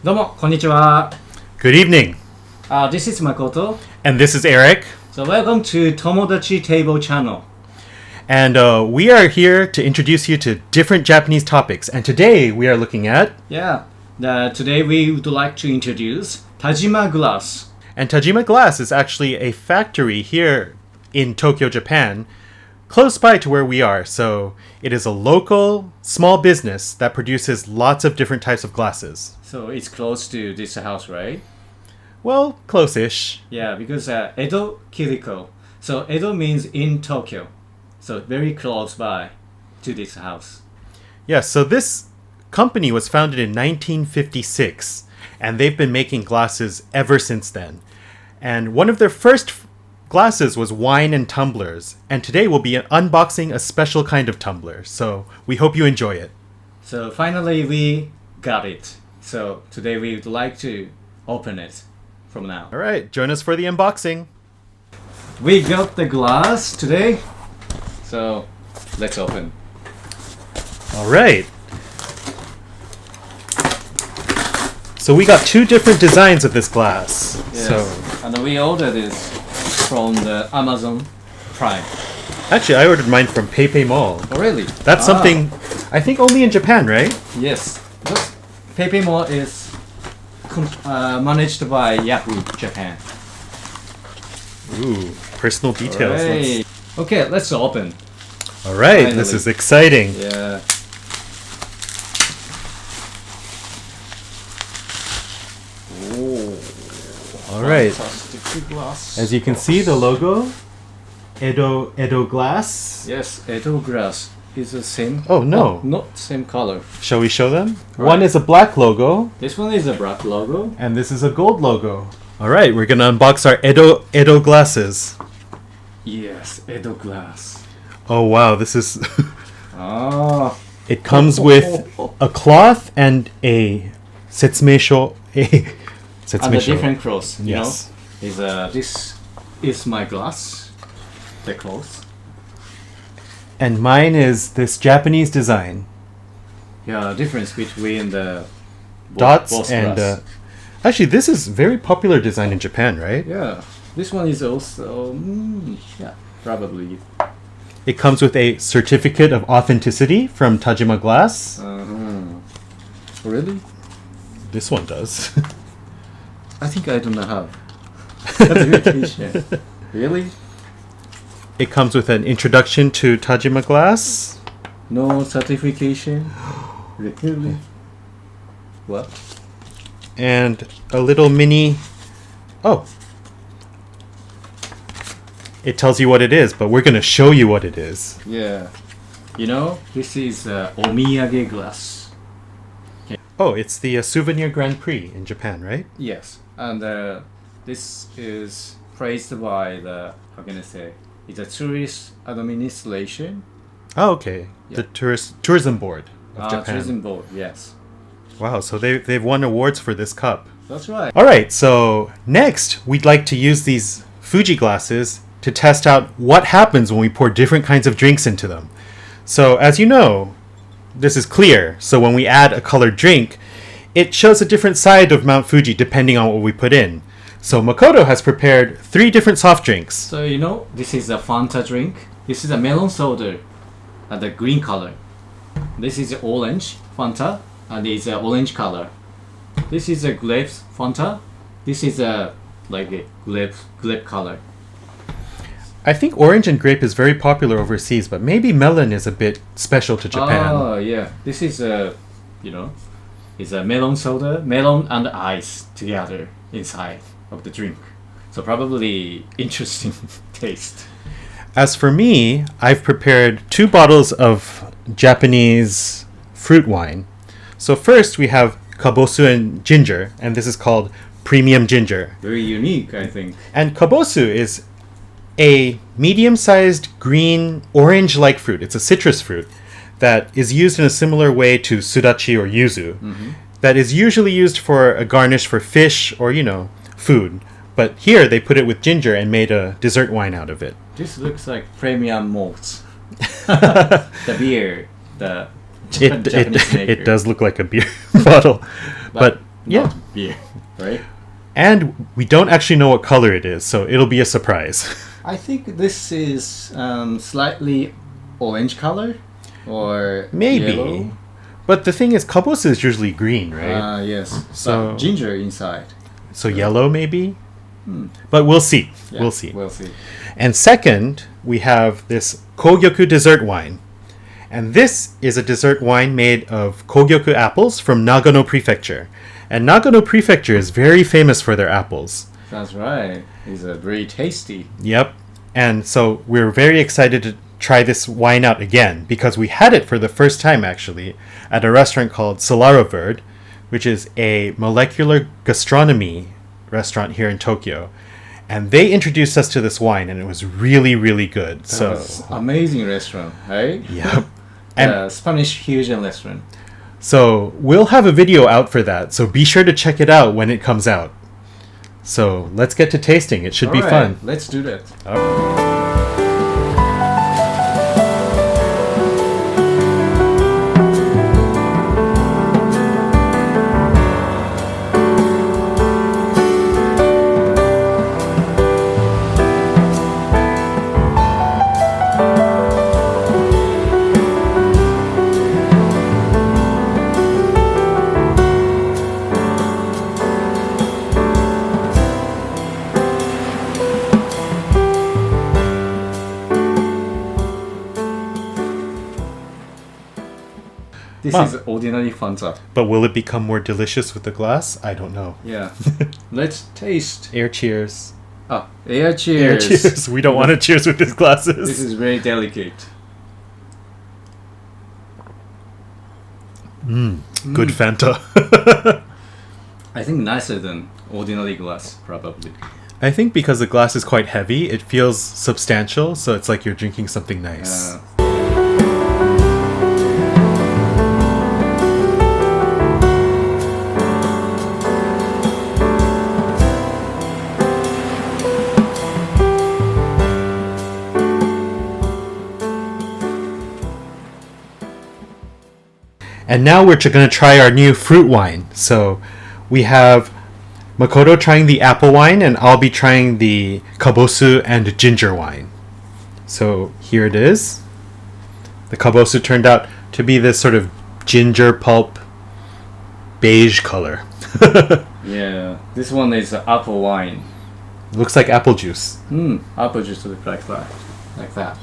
どうも、こんにちは。Good evening. This is Makoto. And this is Eric. So welcome to Tomodachi Table channel. And we are here to introduce you to different Japanese topics. And today we are looking at... Today we would like to introduce Tajima Glass. And Tajima Glass is actually a factory here in Tokyo, Japan, close by to where we are. So it is a local, small business that produces lots of different types of glasses. So it's close to this house, right? Well, close-ish. Yeah, because Edo Kiriko. So Edo means in Tokyo. So very close by to this house. Yes, so this company was founded in 1956, and they've been making glasses ever since then. And one of their first glasses was wine and tumblers, and today we'll be unboxing a special kind of tumbler. So we hope you enjoy it. So finally we got it. So today we would like to open it from now. All right, join us for the unboxing. We got the glass today. So let's open. All right. So we got two different designs of this glass. Yes. So And we ordered this from the Amazon Prime. actually, I ordered mine from PayPay Mall. Oh really? That's something I think only in Japan, right? Yes. This PayPay Mall is managed by Yahoo Japan. Ooh, personal details. Alright. Okay, let's open. All right, Finally. this is exciting. Yeah. All right. Fantastic glass. As you can see, the logo, Edo Glass. Yes, Edo glass is the same. Oh, no. Not same color. Shall we show them? Right. One is a black logo, This one is a black logo. and this is a gold logo. All right, we're gonna unbox our Edo glasses. Yes, Edo glass. Oh wow, this is. Ah. It comes with a cloth and a setsumeisho. And the different clothes, you Yes. know, is this is my glass, the clothes. And mine is this Japanese design. Yeah, difference between the Dots both and. glass. Actually, this is very popular design in Japan, right? Yeah, this one is also yeah, probably. It comes with a certificate of authenticity from Tajima Glass. Really? This one does. I think I don't have certification. Really? It comes with an introduction to Tajima Glass. No certification. Really? What? And a little mini... Oh. It tells you what it is, but we're going to show you what it is. Yeah. You know, this is omiyage glass. Oh, it's the Souvenir Grand Prix in Japan, right? Yes, and this is praised by the, how can I say, it's a tourist administration. Oh, okay. Yeah. The tourism board of Japan. Tourism board, yes. Wow, so they've won awards for this cup. That's right. All right, so next we'd like to use these Fuji glasses to test out what happens when we pour different kinds of drinks into them. So as you know, this is clear. So when we add a colored drink, it shows a different side of Mount Fuji depending on what we put in. So Makoto has prepared 3 different soft drinks. So you know, this is a Fanta drink. This is a melon soda, the green color. This is orange Fanta, and it's an orange color. This is a grape Fanta. This is a like a grape color. I think orange and grape is very popular overseas, but maybe melon is a bit special to Japan. Oh yeah, this is a, you know, it's a melon soda, melon and ice together inside of the drink. So probably interesting taste. As for me, I've prepared 2 bottles of Japanese fruit wine. So first we have kabosu and ginger, and this is called premium ginger. Very unique, I think. And kabosu is a medium-sized green orange-like fruit. It's a citrus fruit that is used in a similar way to sudachi or yuzu. That is usually used for a garnish for fish or, you know, food. But here they put it with ginger and made a dessert wine out of it. This looks like premium malt. The beer, the Japanese maker. It does look like a beer bottle. But Yeah. not beer, right? And we don't actually know what color it is, so it'll be a surprise. I think this is slightly orange color or Maybe. yellow. But the thing is, kabosu is usually green, right? Yes. So- But ginger inside. So yellow, maybe? But we'll see. Yeah, We'll see. We'll see. And second, we have this Kogyoku dessert wine. And this is a dessert wine made of Kogyoku apples from Nagano Prefecture. And Nagano Prefecture is very famous for their apples. That's right. It's very tasty. Yep. And so we're very excited to try this wine out again because we had it for the first time actually at a restaurant called Solaro Verde, which is a molecular gastronomy restaurant here in Tokyo. And they introduced us to this wine and it was really, really good. So That's amazing restaurant, right? yep. And Spanish fusion restaurant. so we'll have a video out for that. So be sure to check it out when it comes out. So let's get to tasting. It should be Alright, fun. Let's do that. This Wow. is ordinary Fanta. But will it become more delicious with the glass? I don't know. Yeah. Let's taste. Air cheers. Air Air cheers. cheers. We don't want to cheers with these glasses. This is very delicate. Good Fanta. I think nicer than ordinary glass, probably. I think because the glass is quite heavy, it feels substantial, so it's like you're drinking something nice. And now we're going to try our new fruit wine. So we have Makoto trying the apple wine, and I'll be trying the kabosu and ginger wine. So here it is. The kabosu turned out to be this sort of ginger pulp beige color. Yeah, this one is apple wine. Looks like apple juice. Apple juice looks like that. Like that.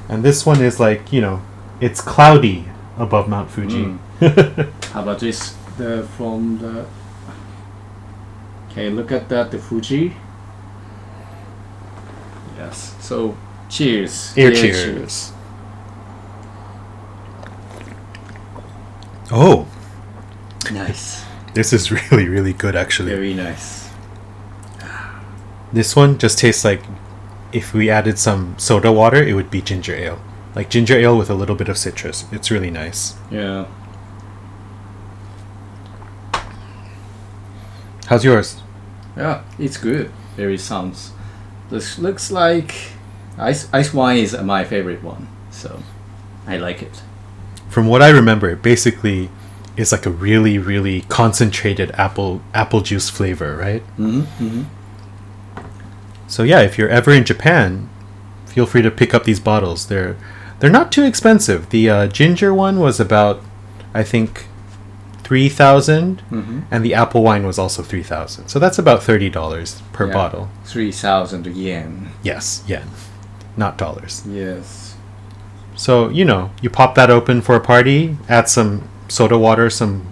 And this one is like, you know, it's cloudy above Mount Fuji. How about this? From the... Okay, look at that, the Fuji. Yes. So, cheers. Air cheers. Oh, Nice. this is really, really good actually. Very nice. This one just tastes like if we added some soda water, it would be ginger ale. Like ginger ale with a little bit of citrus. It's really nice. Yeah. How's yours? Yeah, it's good. Very sounds. This looks like ice wine is my favorite one, so I like it. From what I remember, it basically is like a really, really concentrated apple juice flavor, right? So yeah, if you're ever in Japan, feel free to pick up these bottles. They're not too expensive. The ginger one was about, I think, 3,000, and the apple wine was also 3,000. So that's about $30 per Yeah. bottle. 3,000 yen. Yes, yen, not dollars. Yes. So you know, you pop that open for a party, add some soda water, some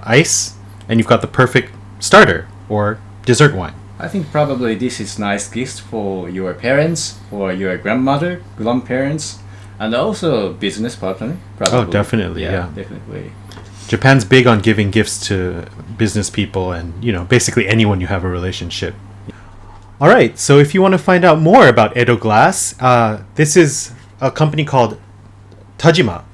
ice, and you've got the perfect starter or dessert wine. I think probably this is nice gift for your parents or your grandparents, and also business partner. Probably. Oh, definitely, yeah. Definitely. Japan's big on giving gifts to business people and, you know, basically anyone you have a relationship. All right, so if you want to find out more about Edo Glass, this is a company called Tajima.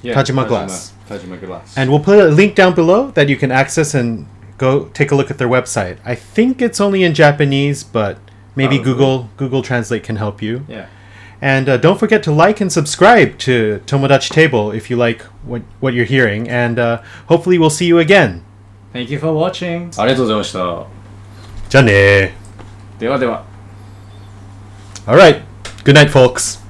Yeah, Tajima Glass. Tajima Glass. And we'll put a link down below that you can access and go take a look at their website. I think it's only in Japanese, but maybe Probably. Google Translate can help you. yeah. And don't forget to like and subscribe to Tomodachi Table if you like what you're hearing. And hopefully we'll see you again. Thank you for watching. ありがとうございました。じゃあね。ではでは。Alright. Good night, folks.